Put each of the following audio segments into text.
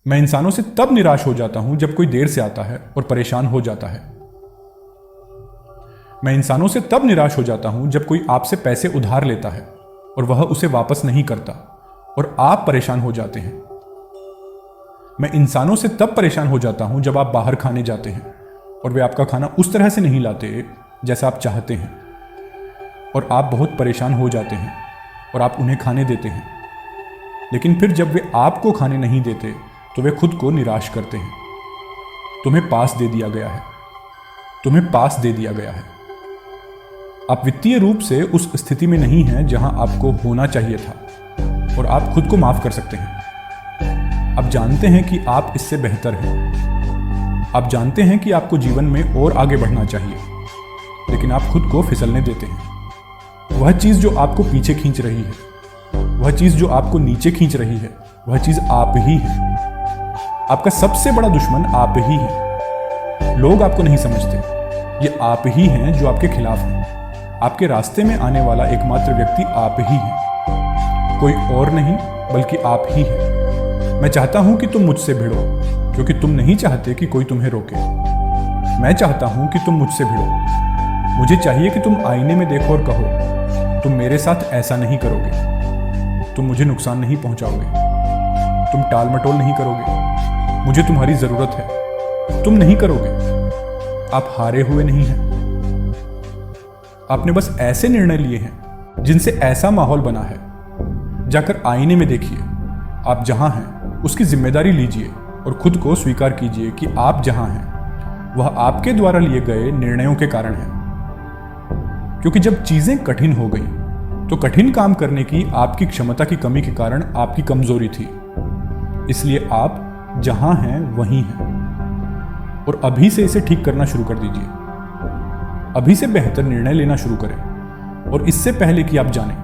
मैं इंसानों से तब निराश हो जाता हूं जब कोई देर से आता है और परेशान हो जाता है। मैं इंसानों से तब निराश हो जाता हूं जब कोई आपसे पैसे उधार लेता है और वह उसे वापस नहीं करता और आप परेशान हो जाते हैं। मैं इंसानों से तब परेशान हो जाता हूं जब आप बाहर खाने जाते हैं और वे आपका खाना उस तरह से नहीं लाते जैसा आप चाहते हैं और आप बहुत परेशान हो जाते हैं और आप उन्हें खाने देते हैं। लेकिन फिर जब वे आपको खाने नहीं देते तो वे खुद को निराश करते हैं। तुम्हें पास दे दिया गया है, तुम्हें पास दे दिया गया है। आप वित्तीय रूप से उस स्थिति में नहीं हैं जहां आपको होना चाहिए था और आप खुद को माफ कर सकते हैं। आप जानते हैं कि आप इससे बेहतर हैं। आप जानते हैं कि आपको जीवन में और आगे बढ़ना चाहिए, लेकिन आप खुद को फिसलने देते हैं। वह चीज जो आपको पीछे खींच रही है, वह चीज जो आपको नीचे खींच रही है, वह चीज आप ही है। आपका सबसे बड़ा दुश्मन आप ही है। लोग आपको नहीं समझते, ये आप ही हैं जो आपके खिलाफ हैं। आपके रास्ते में आने वाला एकमात्र व्यक्ति आप ही है, कोई और नहीं बल्कि आप ही है। मैं चाहता हूं कि तुम मुझसे भिड़ो क्योंकि तुम नहीं चाहते कि कोई तुम्हें रोके। मैं चाहता हूं कि तुम मुझसे भिड़ो। मुझे चाहिए कि तुम आईने में देखो और कहो, तुम मेरे साथ ऐसा नहीं करोगे, तुम मुझे नुकसान नहीं पहुंचाओगे, तुम टाल मटोल नहीं करोगे, मुझे तुम्हारी जरूरत है, तुम नहीं करोगे। आप हारे हुए नहीं हैं। आपने बस ऐसे निर्णय लिए हैं जिनसे ऐसा माहौल बना है। जाकर आईने में देखिए, आप जहां हैं उसकी जिम्मेदारी लीजिए और खुद को स्वीकार कीजिए कि आप जहां हैं वह आपके द्वारा लिए गए निर्णयों के कारण है। क्योंकि जब चीजें कठिन हो गई तो कठिन काम करने की आपकी क्षमता की कमी के कारण आपकी कमजोरी थी। इसलिए आप जहां हैं वहीं हैं और अभी से इसे ठीक करना शुरू कर दीजिए। अभी से बेहतर निर्णय लेना शुरू करें और इससे पहले कि आप जानें,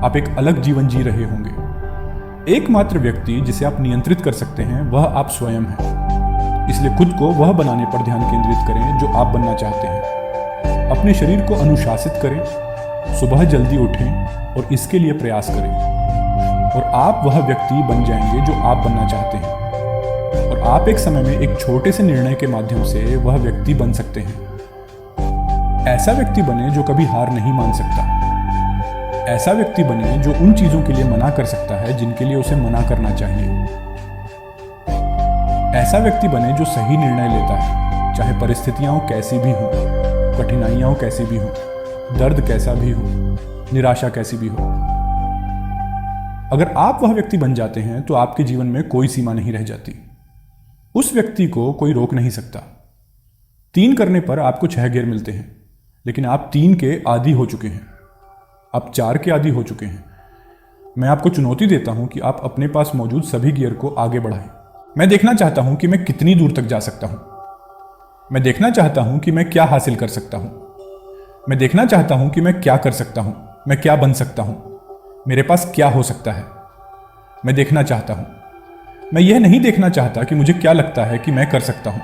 आप एक अलग जीवन जी रहे होंगे। एकमात्र व्यक्ति जिसे आप नियंत्रित कर सकते हैं वह आप स्वयं हैं। इसलिए खुद को वह बनाने पर ध्यान केंद्रित करें जो आप बनना चाहते हैं। अपने शरीर को अनुशासित करें, सुबह जल्दी उठें और इसके लिए प्रयास करें और आप वह व्यक्ति बन जाएंगे जो आप बनना चाहते हैं। और आप एक समय में एक छोटे से निर्णय के माध्यम से वह व्यक्ति बन सकते हैं। ऐसा व्यक्ति बने जो कभी हार नहीं मान सकता। ऐसा व्यक्ति बने जो उन चीजों के लिए मना कर सकता है जिनके लिए उसे मना करना चाहिए। ऐसा व्यक्ति बने जो सही निर्णय लेता है, चाहे परिस्थितियां कैसी भी हों, कठिनाइयां कैसी भी हों, दर्द कैसा भी हो, निराशा कैसी भी हो। अगर आप वह व्यक्ति बन जाते हैं तो आपके जीवन में कोई सीमा नहीं रह जाती। उस व्यक्ति को कोई रोक नहीं सकता। 3 करने पर आपको 6 गियर मिलते हैं, लेकिन आप 3 के आदी हो चुके हैं, आप 4 के आदी हो चुके हैं। मैं आपको चुनौती देता हूं कि आप अपने पास मौजूद सभी गियर को आगे बढ़ाएं। मैं देखना चाहता हूं कि मैं कितनी दूर तक जा सकता हूं। मैं देखना चाहता हूं कि मैं क्या हासिल कर सकता हूं। मैं देखना चाहता हूं कि मैं क्या कर सकता हूं, मैं क्या बन सकता हूं, मेरे पास क्या हो सकता है। मैं देखना चाहता हूं। मैं यह नहीं देखना चाहता कि मुझे क्या लगता है कि मैं कर सकता हूं।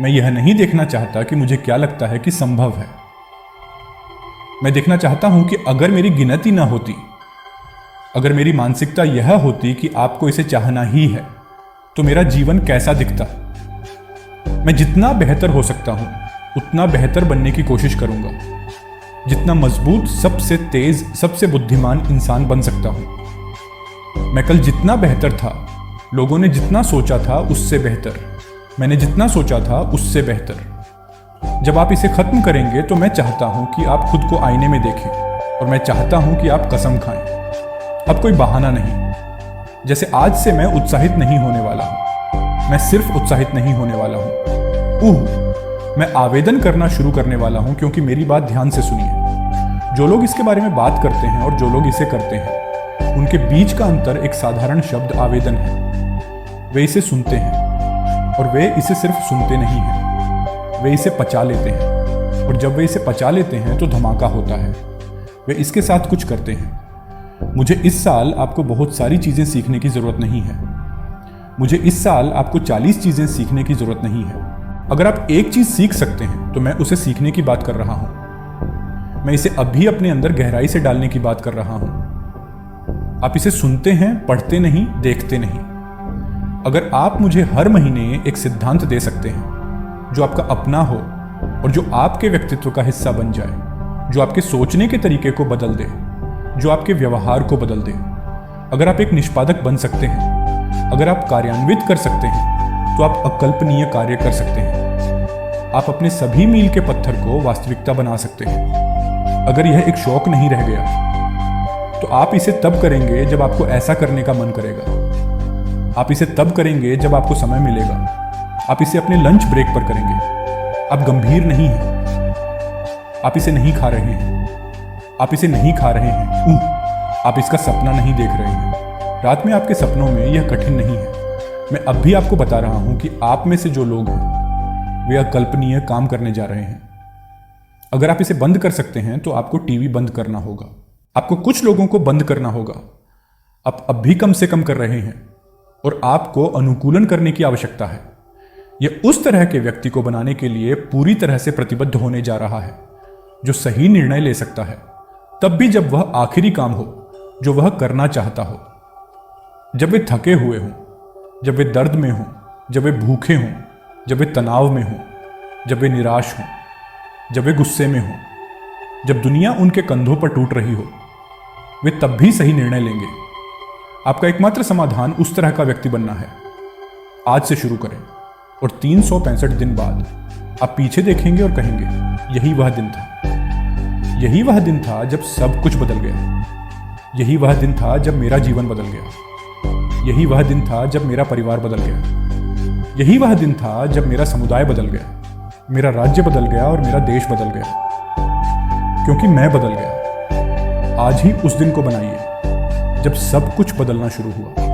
मैं यह नहीं देखना चाहता कि मुझे क्या लगता है कि संभव है। मैं देखना चाहता हूं कि अगर मेरी गिनती ना होती, अगर मेरी मानसिकता यह होती कि आपको इसे चाहना ही है, तो मेरा जीवन कैसा दिखता। मैं जितना बेहतर हो सकता हूं उतना बेहतर बनने की कोशिश करूंगा। जितना मजबूत, सबसे तेज, सबसे बुद्धिमान इंसान बन सकता हूं। मैं कल जितना बेहतर था, लोगों ने जितना सोचा था उससे बेहतर, मैंने जितना सोचा था उससे बेहतर। जब आप इसे खत्म करेंगे तो मैं चाहता हूं कि आप खुद को आईने में देखें और मैं चाहता हूं कि आप कसम खाएं। अब कोई बहाना नहीं। जैसे आज से मैं उत्साहित नहीं होने वाला हूं, मैं सिर्फ उत्साहित नहीं होने वाला हूं। मैं आवेदन करना शुरू करने वाला हूं, क्योंकि मेरी बात ध्यान से सुनिए। जो लोग इसके बारे में बात करते हैं और जो लोग इसे करते हैं, उनके बीच का अंतर एक साधारण शब्द आवेदन है। वे इसे सुनते हैं और वे इसे सिर्फ सुनते नहीं हैं, वे इसे पचा लेते हैं। और जब वे इसे पचा लेते हैं तो धमाका होता है। वे इसके साथ कुछ करते हैं। मुझे इस साल आपको बहुत सारी चीजें सीखने की जरूरत नहीं है। मुझे इस साल आपको 40 चीजें सीखने की जरूरत नहीं है। अगर आप एक चीज सीख सकते हैं तो मैं उसे सीखने की बात कर रहा हूं। मैं इसे अभी अपने अंदर गहराई से डालने की बात कर रहा हूं। आप इसे सुनते हैं, पढ़ते नहीं, देखते नहीं। अगर आप मुझे हर महीने एक सिद्धांत दे सकते हैं जो आपका अपना हो और जो आपके व्यक्तित्व का हिस्सा बन जाए, जो आपके सोचने के तरीके को बदल दे, जो आपके व्यवहार को बदल दे, अगर आप एक निष्पादक बन सकते हैं, अगर आप कार्यान्वित कर सकते हैं, तो आप अकल्पनीय कार्य कर सकते हैं। आप अपने सभी मील के पत्थर को वास्तविकता बना सकते हैं। अगर यह एक शौक नहीं रह गया, तो आप इसे तब करेंगे जब आपको ऐसा करने का मन करेगा। आप इसे तब करेंगे जब आपको समय मिलेगा। आप इसे अपने लंच ब्रेक पर करेंगे। आप गंभीर नहीं हैं। आप इसे नहीं खा रहे हैं। आप इसे नहीं खा रहे हैं। आप इसका सपना नहीं देख रहे हैं। रात में आपके सपनों में यह कठिन नहीं है। मैं अब भी आपको बता रहा हूं कि आप में से जो लोग हैं वे अकल्पनीय काम करने जा रहे हैं। अगर आप इसे बंद कर सकते हैं तो आपको टीवी बंद करना होगा। आपको कुछ लोगों को बंद करना होगा। आप अब भी कम से कम कर रहे हैं और आपको अनुकूलन करने की आवश्यकता है। यह उस तरह के व्यक्ति को बनाने के लिए पूरी तरह से प्रतिबद्ध होने जा रहा है जो सही निर्णय ले सकता है, तब भी जब वह आखिरी काम हो जो वह करना चाहता हो। जब वे थके हुए हों, जब वे दर्द में हों, जब वे भूखे हों, जब वे तनाव में हों, जब वे निराश हों, जब वे गुस्से में हों, जब दुनिया उनके कंधों पर टूट रही हो, वे तब भी सही निर्णय लेंगे। आपका एकमात्र समाधान उस तरह का व्यक्ति बनना है। आज से शुरू करें और 365 दिन बाद आप पीछे देखेंगे और कहेंगे, यही वह दिन था। यही वह दिन था जब सब कुछ बदल गया। यही वह दिन था जब मेरा जीवन बदल गया। यही वह दिन था जब मेरा परिवार बदल गया। यही वह दिन था जब मेरा समुदाय बदल गया, मेरा राज्य बदल गया और मेरा देश बदल गया। क्योंकि मैं बदल गया। आज ही उस दिन को बनाइए जब सब कुछ बदलना शुरू हुआ।